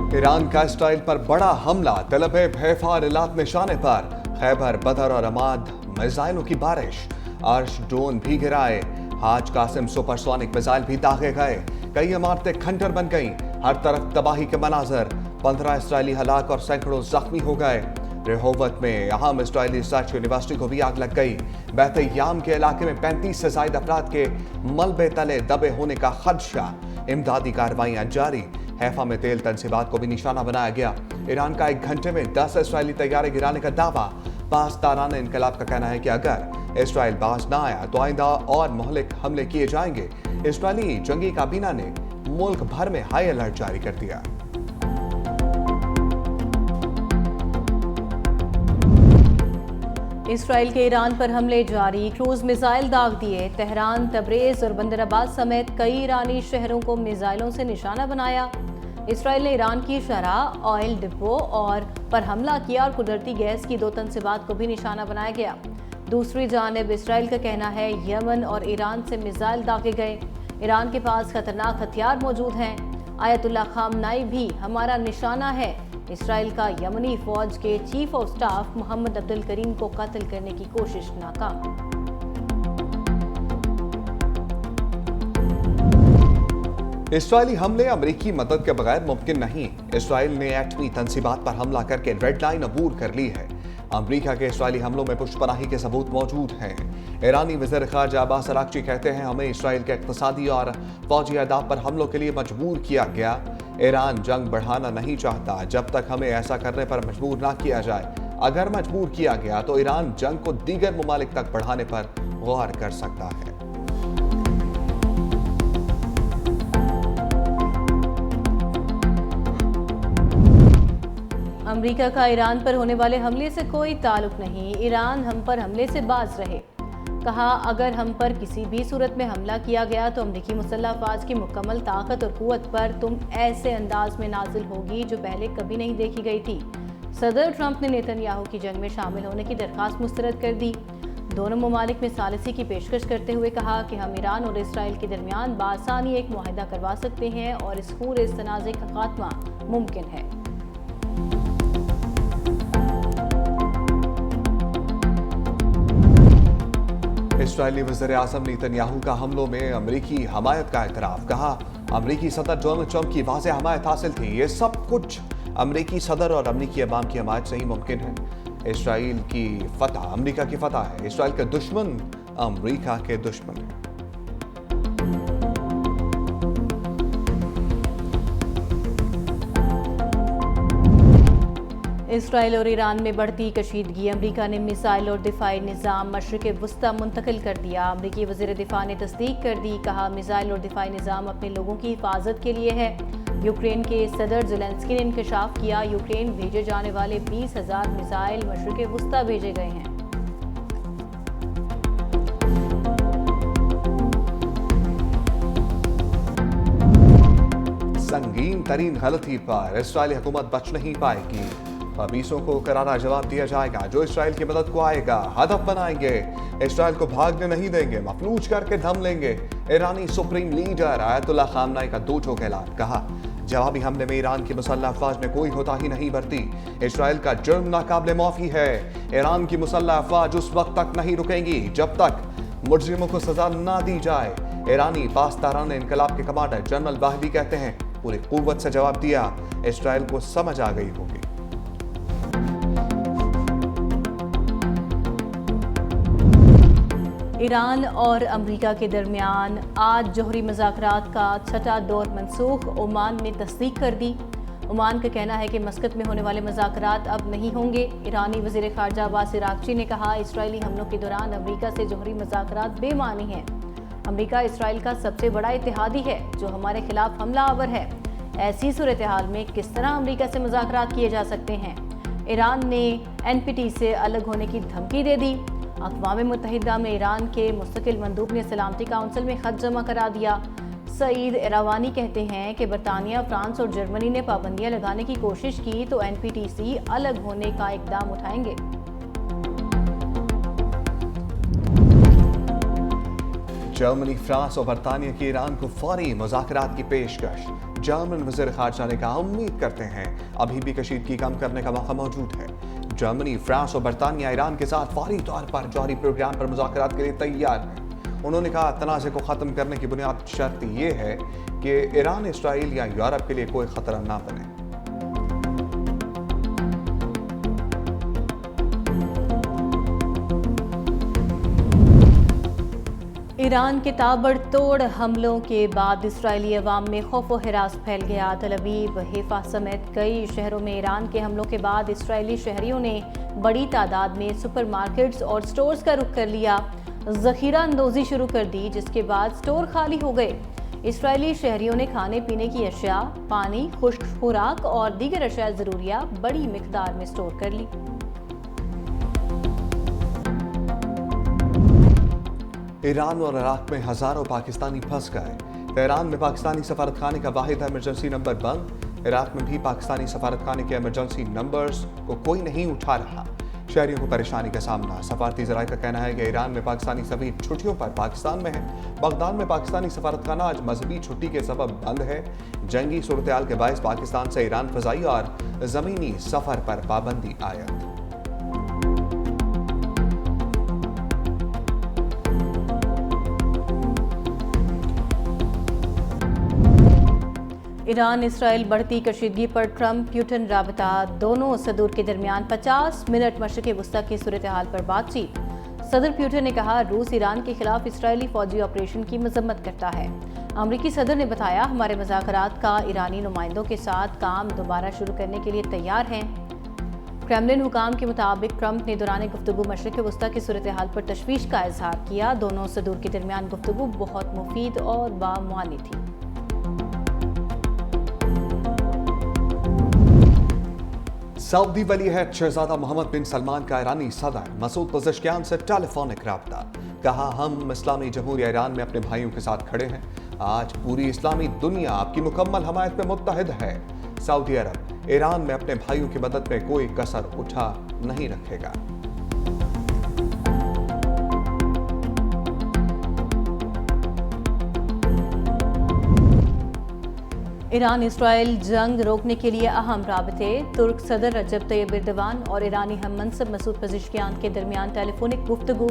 Iran का Israel पर बड़ा हमला, तल अवीव, हैफा और इलात निशाने पर। खैबर, बदर और अमाद मिसाइलों की बारिश। अर्श ड्रोन भी गिराए। हाज कासिम सुपरसोनिक मिसाइल भी दागे गए। कई इमारतें खंडर बन गईं। हर तरफ तबाही के मनाजर। 15 इसराइली हलाक और सैकड़ों जख्मी हो गए। रेहोवत में अहम इसराइली रिसर्च यूनिवर्सिटी को भी आग लग गई। बहत-ए-याम के इलाके में 35 से ज्यादा अफराद के मलबे तले दबे होने का खदशा। इमदादी कार्रवाइयां जारी। हैफा में तेल तनसीबात को भी निशाना बनाया गया। ईरान का 1 घंटे में 10 इसराइली तैयारे गिराने का दावा। पासदाराना इनकलाब का कहना है कि अगर इसराइल बाज ना आया तो आइंदा और मोहलिक हमले किए जाएंगे। इसराइली जंगी काबीना ने मुल्क भर में हाई अलर्ट जारी कर दिया। इसराइल के ईरान पर हमले जारी, क्रूज मिसाइल दाग दिए। तेहरान, तबरेज और बंदराबाद समेत कई ईरानी शहरों को मिसाइलों से निशाना बनाया। इसराइल ने ईरान की शरह, ऑयल डिपो और पर हमला किया और कुदरती गैस की 2 तनसीबात को भी निशाना बनाया गया। दूसरी जानिब इसराइल का कहना है यमन और ईरान से मिसाइल दागे गए। ईरान के पास खतरनाक हथियार मौजूद हैं। आयतुल्ला खामनाई भी हमारा निशाना है। इसराइल का यमनी फौज के chief of staff Mohammed Abdul Karim को कत्ल करने की कोशिश नाकाम। इसराइली हमले अमेरिकी मदद के बगैर मुमकिन नहीं। इसराइल ने एटमी तनसीबात पर हमला करके रेड लाइन अबूर कर ली है। अमेरिका के इसराइली हमलों में पुष्पनाही के सबूत मौजूद हैं। ईरानी वज़ीर ख़ारजा अब्बास अराग़ची कहते हैं, हमें इसराइल के इक़्तिसादी और फौजी अहदाफ पर हमलों के लिए मजबूर किया गया। ईरान जंग बढ़ाना नहीं चाहता जब तक हमें ऐसा करने पर मजबूर ना किया जाए। अगर मजबूर किया गया तो ईरान जंग को दीगर ममालिक तक बढ़ाने पर गौर कर सकता है। अमेरिका का ईरान पर होने वाले हमले से कोई ताल्लुक नहीं। ईरान हम पर हमले से बाज रहे। कहा, अगर हम पर किसी भी सूरत में हमला किया गया तो अमेरिकी मुसल्लह अफवाज की मुकम्मल ताकत और कुव्वत पर तुम ऐसे अंदाज में नाजिल होगी जो पहले कभी नहीं देखी गई थी। सदर ट्रंप ने नेतन्याहू की जंग में शामिल होने की दरख्वास्त मुस्तरद कर दी। दोनों ममालिक में सालिसी की पेशकश करते हुए कहा कि हम ईरान और इसराइल के दरमियान बासानी एक मुआहिदा करवा सकते हैं और इस पूरे इस तनाज़े का खात्मा मुमकिन है। इसराइली वज़ीर आज़म नेतन्याहू का हमलों में अमेरिकी हमायत का एतराफ़। कहा, अमेरिकी सदर डोनाल्ड ट्रंप की वाज़ेह हमायत हासिल थी। ये सब कुछ अमेरिकी सदर और अमेरिकी अवाम की हमायत से ही मुमकिन है। इसराइल की फतह अमेरिका की फतह है। इसराइल के दुश्मन अमेरिका के दुश्मन है। इसराइल और ईरान में बढ़ती कशीदगी। अमेरिका ने मिसाइल और दिफाई निज़ाम मशरिक़ वुस्ता मुंतकिल कर दिया। अमेरिकी वज़ीर दिफा ने तस्दीक कर दी। कहा, मिसाइल और दिफाई निज़ाम अपने लोगों की हिफाजत के लिए है। यूक्रेन के सदर ज़ेलेंस्की ने इंकशाफ किया, यूक्रेन भेजे जाने वाले 20,000 मिसाइल मशरिक़ वुस्ता भेजे गए हैं। संगीन तरीन गलती पर इसराइली हुकूमत बच नहीं पाएगी। खबीसों को करारा जवाब दिया जाएगा। जो इसराइल की मदद को आएगा हदफ बनाएंगे। इसराइल को भागने नहीं देंगे, मफलूज करके दम लेंगे। ईरानी सुप्रीम लीडर आयतुल्ला खामनाई का दो टोक ऐलान। कहा, जवाबी हमले में ईरान की मुसल्लह अफवाज ने कोई कोताही नहीं बरती। इसराइल का जुर्म नाकाबिले माफी है। ईरान की मुसल्लह अफवाज उस वक्त तक नहीं रुकेंगी जब तक मुजरिमों को सजा ना दी जाए। ईरानी पासदाराना इनकलाब के कमांडर जनरल वाहिदी कहते हैं, पूरी कुव्वत से जवाब दिया। इसराइल को समझ आ गई होगी। ईरान और अमेरिका के दरमियान आज जोहरी मुज़ाकरात का 6ठा दौर मनसूख। ओमान ने तस्दीक कर दी। ओमान का कहना है कि मस्कत में होने वाले मुज़ाकरात अब नहीं होंगे। ईरानी वज़ीर ख़ारजा अब्बास अराग़ची ने कहा, इसराइली हमलों के दौरान अमेरिका से जोहरी मुज़ाकरात बेमानी हैं। अमेरिका इसराइल का सबसे बड़ा इत्तेहादी है जो हमारे खिलाफ हमला आवर है। ऐसी सूरत हाल में किस तरह अमेरिका से मुज़ाकरात किए जा सकते हैं। ईरान ने NPT से अलग होने की धमकी दे दी। अक़वाम मुत्तहिदा में ईरान के मुस्तकिल मंदूब ने सलामती काउंसिल में ख़त जमा करा दिया। सईद एरावानी कहते हैं कि बरतानिया, फ्रांस और जर्मनी ने पाबंदियां लगाने की कोशिश की तो NPT से अलग होने का इक़दाम उठाएंगे। जर्मनी, फ्रांस और बरतानिया की ईरान को फौरी मुज़ाकरात की पेशकश। जर्मन वज़ीर ख़ारजा ने कहा, उम्मीद करते हैं अभी भी कशीदगी कम करने का मौका मौजूद है। जर्मनी, फ्रांस और बरतानिया ईरान के साथ फौरी तौर पर जारी प्रोग्राम पर मुज़ाकरात के लिए तैयार हैं। उन्होंने कहा, तनाज़े को ख़त्म करने की बुनियादी शर्त ये है कि ईरान, इसराइल या यूरोप के लिए कोई ख़तरा ना बने। ईरान के ताबड़तोड़ हमलों के बाद इसराइली अवाम में खौफ व हिरास फैल गया। तल अवीव, हैफा समेत कई शहरों में ईरान के हमलों के बाद इसराइली शहरियों ने बड़ी तादाद में सुपरमार्केट्स और स्टोर्स का रुख कर लिया, ज़ख़ीरा अंदोज़ी शुरू कर दी, जिसके बाद स्टोर खाली हो गए। इसराइली शहरियों ने खाने पीने की अशिया, पानी, खुश्क खुराक और दीगर अशिया ज़रूरिया बड़ी मिक़दार में स्टोर कर ली। ईरान और इराक में हजारों पाकिस्तानी फंस गए। तेहरान में पाकिस्तानी सफारतखाने का वाहिद इमरजेंसी नंबर बंद। इराक में भी पाकिस्तानी सफारतखाने के इमरजेंसी नंबर्स को कोई नहीं उठा रहा। शहरियों को परेशानी का सामना। सफारती ज़राए का कहना है कि ईरान में पाकिस्तानी सभी छुट्टियों पर पाकिस्तान में है। बगदाद में पाकिस्तानी सफारतखाना आज मजहबी छुट्टी के सबब बंद है। जंगी सूरत-ए-हाल के बायस पाकिस्तान से ईरान फ़ज़ाई और ज़मीनी सफ़र पर पाबंदी आयद। ईरान इसराइल बढ़ती कशीदगी पर ट्रंप प्यूटन राबता। दोनों सदूर के दरमियान 50 मिनट मशरिक़ वस्ता की सूरत हाल पर बातचीत। सदर प्यूटन ने कहा, रूस ईरान के खिलाफ इसराइली फौजी ऑपरेशन की मजम्मत करता है। अमरीकी सदर ने बताया, हमारे मुज़ाकरात का ईरानी नुमाइंदों के साथ काम दोबारा शुरू करने के लिए तैयार हैं। क्रेमलिन हुकाम के मुताबिक ट्रंप ने दौरान गुफ्तगू मशरिक़ वस्ता की सूरत हाल पर तशवीश का इजहार किया। दोनों सदूर के दरमियान गुफ्तगू बहुत मुफीद और बामुआनी थी। सऊदी वली अहद शहजादा मोहम्मद बिन सलमान का ईरानी सदर मसूद पज़ेश्कियान से टेलीफोनिक रब्ता। कहा, हम इस्लामी जमहूरिया ईरान में अपने भाइयों के साथ खड़े हैं। आज पूरी इस्लामी दुनिया आपकी मुकम्मल हमायत में मुत्तहिद है। सऊदी अरब ईरान में अपने भाइयों की मदद में कोई कसर उठा नहीं रखेगा। ईरान इसराइल जंग रोकने के लिए अहम राबते। तुर्क सदर रजब तैयब एर्दोगान और ईरानी हम मनसब मसूद पज़ेश्कियान के दरमियान टेलीफोनिक गुफ्तगू।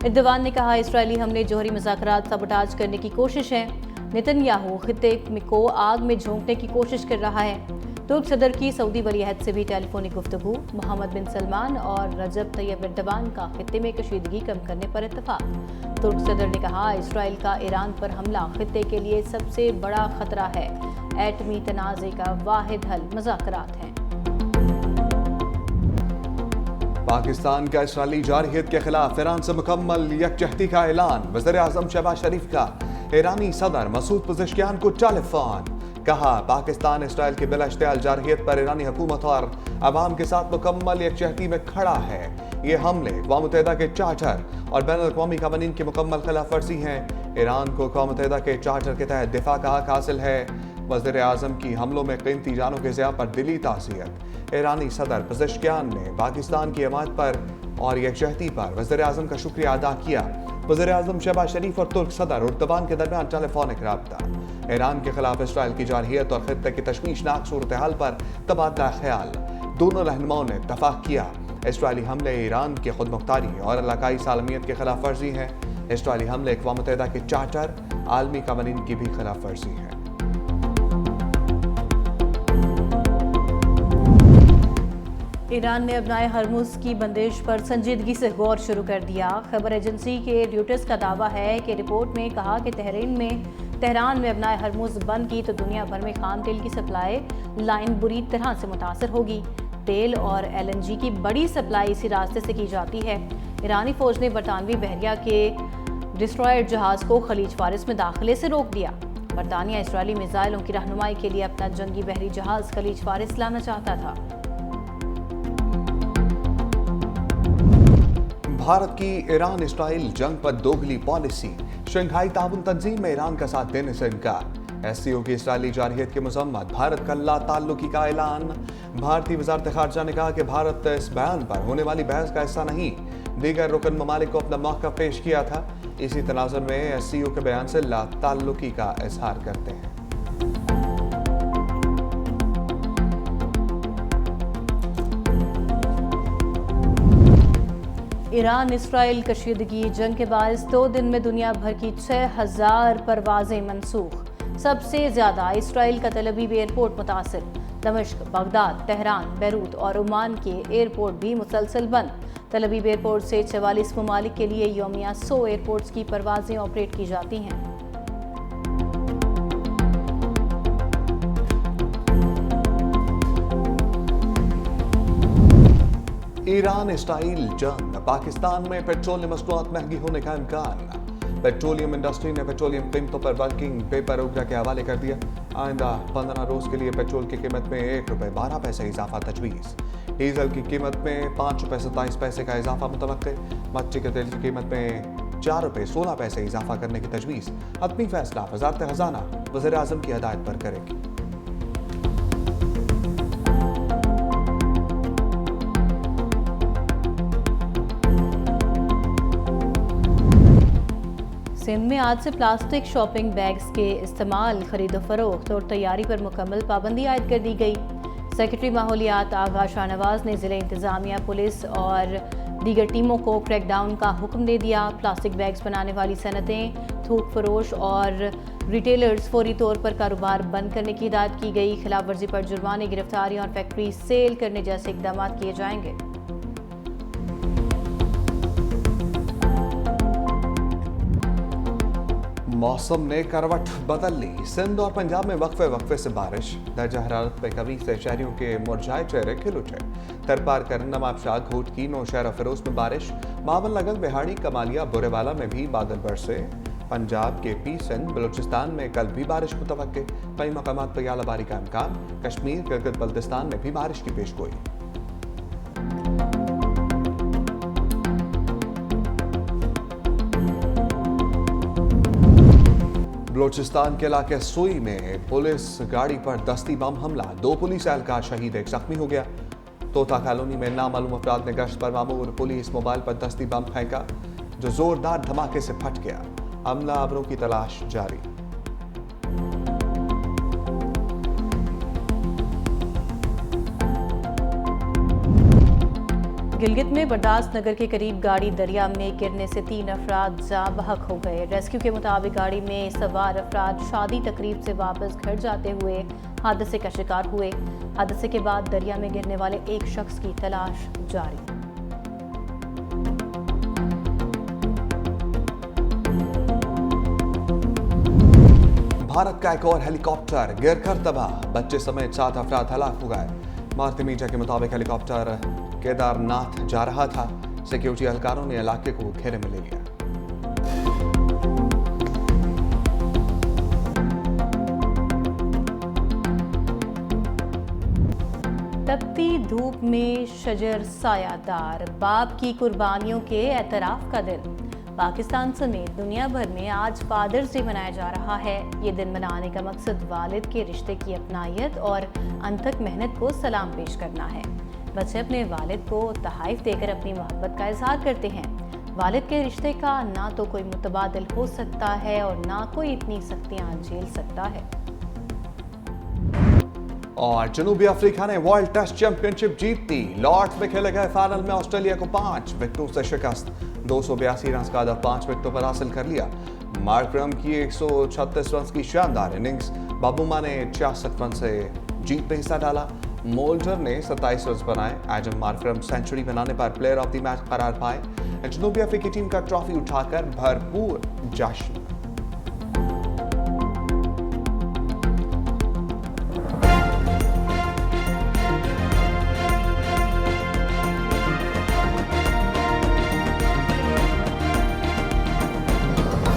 एर्दोगान ने कहा, इसराइली हमले जोहरी मुज़ाकरात सबटाज करने की कोशिश है। नेतन्याहू खित्ते को आग में झोंकने की कोशिश कर रहा है। तुर्क सदर की सऊदी वली अहद से भी टेलीफोनिक गुफ्तगू। मोहम्मद बिन सलमान और रजब तैयब एर्दोगान का खित्ते में कशीदगी कम करने पर इत्तफाक। तुर्क सदर ने कहा, इसराइल का ईरान पर हमला खित्ते के लिए सबसे बड़ा खतरा है। एटमी तनाज़े का वाहिद हल मुज़ाकरात हैं। पाकिस्तान का इसराइली जारहियत के खिलाफ ईरान से मुकम्मल यकजहती का ऐलान। वज़ीर आज़म शहबाज शरीफ का ईरानी सदर मसूद पज़ेश्कियान को टेलीफोन। कहा, पाकिस्तान इसराइल की बिला इश्तियाल जारहियत पर ईरानी हुकूमत और अवाम के साथ मुकम्मल यकजहती में खड़ा है। ये हमले अक़वाम मुत्तहिदा के चार्टर और बैनुल अक़वामी क़वानीन की मुकम्मल खिलाफ वर्जी हैं। ईरान को अक़वाम मुत्तहिदा के चार्टर के तहत दिफा का हक हासिल है। वज़ीर आज़म की हमलों में कीमती जानों के ज़िया पर दिली ताज़ियत। ईरानी सदर पज़ेश्कियान ने पाकिस्तान की हिमायत पर और यकजहती पर वज़ीर आज़म का शुक्रिया अदा किया। वज़ीर आज़म शहबाज शरीफ और तुर्क सदर एर्दोगान के दरमियान टेलीफोनिक रब्ता। ईरान के खिलाफ इसराइल की जारहियत और खित्ते की तशवीशनाक सूरत हाल पर तबादला ख्याल। दोनों रहनुमाओं ने इत्तफाक किया, इसराइली हमले ईरान की खुद मुख्तारी और इलाकाई सालमियत की खिलाफ वर्जी हैं। इसराइली हमले अक़वाम मुत्तहिदा के चार्टर, आलमी क़वानीन की भी खिलाफ वर्जी है। ईरान ने अपनाए हरमुज़ की बंदिश पर संजीदगी से गौर शुरू कर दिया। खबर एजेंसी के ड्यूटर्स का दावा है कि रिपोर्ट में कहा कि तेहरान में अपनाए हरमुज़ बंद की तो दुनिया भर में खाम तेल की सप्लाई लाइन बुरी तरह से मुतासर होगी। तेल और LNG की बड़ी सप्लाई इसी रास्ते से की जाती है। ईरानी फौज ने बरतानवी बहरिया के डिस्ट्रॉयर जहाज़ को खलीज फारिस में दाखिले से रोक दिया। बरतानिया इसराइली मिसाइलों की रहनुमाई के लिए अपना जंगी बहरी जहाज़ खलीज फारिस लाना चाहता था। भारत की ईरान इसराइल जंग पर दोगली पॉलिसी। शंघाई ताउन तंजीम में ईरान का साथ देने से इनकार। SCO की इसराइली जारहियत की मजम्मत। भारत का ला ताल्लुकी का ऐलान। भारतीय वजारत खारजा ने कहा कि भारत इस बयान पर होने वाली बहस का हिस्सा नहीं। दीगर रुकन ममालिक को अपना मौक़िफ़ पेश किया था। इसी तनाज़ुर में SCO के बयान से ला ताल्लुकी का इजहार करते हैं। ईरान इसराइल कशीदगी जंग के बायस 2 दिन में दुनिया भर की 6000 परवाजें मनसूख। सबसे ज्यादा इसराइल का तेल अवीव एयरपोर्ट मुतासिर। दमिश्क, बगदाद, तेहरान, बैरूत और ओमान के एयरपोर्ट भी मुसलसल बंद। तेल अवीव एयरपोर्ट से 44 ममालिक के लिए यौमिया 100 एयरपोर्ट्स की परवाजें ऑपरेट की जाती हैं। ईरान इसराइल जंग, पाकिस्तान में पेट्रोलियम मसनूआत महंगी होने का इम्कान। पेट्रोलियम इंडस्ट्री ने पेट्रोलियम कीमतों पर वर्किंग पेपर उग्रा के हवाले कर दिया। आइंदा 15 रोज के लिए पेट्रोल की कीमत में ₹1.12 इजाफा तजवीज़। डीजल की कीमत में ₹5.27 का इजाफा मुतवक्के। मच्छी के तेल की कीमत में ₹4.16 इजाफा करने की तजवीज़। हतमी फैसला वज़ारत खजाना वज़ीर आज़म की हदायत पर करेगी। सिंध में आज से प्लास्टिक शॉपिंग बैग्स के इस्तेमाल, खरीदो फरोख्त और तैयारी पर मुकम्मल पाबंदी आयद कर दी गई। सेक्रेटरी माहौलियात आगा शाहनवाज ने ज़िले इंतज़ामिया, पुलिस और दीगर टीमों को क्रैकडाउन का हुक्म दे दिया। प्लास्टिक बैग्स बनाने वाली सनतें, थोक फरोश और रिटेलर्स फौरी तौर पर कारोबार बंद करने की हिदायत की गई। खिलाफ वर्जी पर जुर्माने, गिरफ्तारी और फैक्ट्री सेल करने जैसे इकदाम किए जाएंगे। मौसम ने करवट बदल ली। सिंध और पंजाब में वक्फे वक्फे से बारिश। दर्जा हरारत में कमी से शहरियों के मुरझाए चेहरे खिल उठे। तरपार कर नवाबशाह, घोटकी, नौशहर और फिरोज में बारिश। मावन लगन, बिहाड़ी, कमालिया, बुरेवाला में भी बादल बरसे। पंजाब के पी सिंध, बलूचिस्तान में कल भी बारिश मुतवक्के। कई मकामात पर यालाबारी का इम्कान। कश्मीर, गिलगित बल्तिस्तान में भी बारिश की पेशगोई। बलूचिस्तान के इलाके सुई में पुलिस गाड़ी पर दस्ती बम हमला। 2 पुलिस एहलकार शहीद, 1 जख्मी हो गया। तोता कॉलोनी में नामालूम अफराद ने गश्त पर मामूर पुलिस मोबाइल पर दस्ती बम फेंका जो जोरदार धमाके से फट गया। हमला आवरों की तलाश जारी। गिलगित में बर्दाश्त नगर के करीब गाड़ी दरिया में गिरने से 3 अफराद जाँ बहक हो गए। रेस्क्यू के मुताबिक गाड़ी में सवार अफराद शादी तकरीब से वापस घर जाते हुए हादसे का शिकार हुए। हादसे के बाद दरिया में गिरने वाले एक शख्स की तलाश जारी। भारत का एक और हेलीकॉप्टर गिरकर तबाह। बच्चे समेत 7 अफराद हलाक हो गए। भारतीय मीडिया के मुताबिक हेलीकॉप्टर केदारनाथ जा रहा था। सिक्योरिटी एहलकारों ने इलाके को घेरे में ले लिया। तपती धूप में शजर सायादार, बाप की कुर्बानियों के एतराफ का दिन। पाकिस्तान समेत दुनिया भर में आज फादर्स डे मनाया जा रहा है। ये दिन मनाने का मकसद वालिद के रिश्ते की अपनायत और अनथक मेहनत को सलाम पेश करना है। बच्चे अपने वालिद को तहाइफ देकर अपनी मोहब्बत का इजहार करते हैं। वालिद के रिश्ते का ना तो कोई मुतबादिल हो सकता है और ना कोई इतनी सख्तियां झेल सकता है। और जनूबी अफ्रीका ने वर्ल्ड टेस्ट चैंपियनशिप जीत ली। लॉर्ड्स में खेले गए फाइनल में ऑस्ट्रेलिया को 5 विकेटों से शिकस्त। 282 रन का हदफ 5 विकेटों पर हासिल कर लिया। मार्करम की 136 रन की शानदार इनिंग्स। बाबूमा ने 66 रन से जीत में हिस्सा डाला। मोल्टर ने 27 रन बनाए। एडम मार्करम सेंचुरी बनाने पर प्लेयर ऑफ द मैच करार पाए। जनूबी अफ्रीकी टीम का ट्रॉफी उठाकर भरपूर जश्न।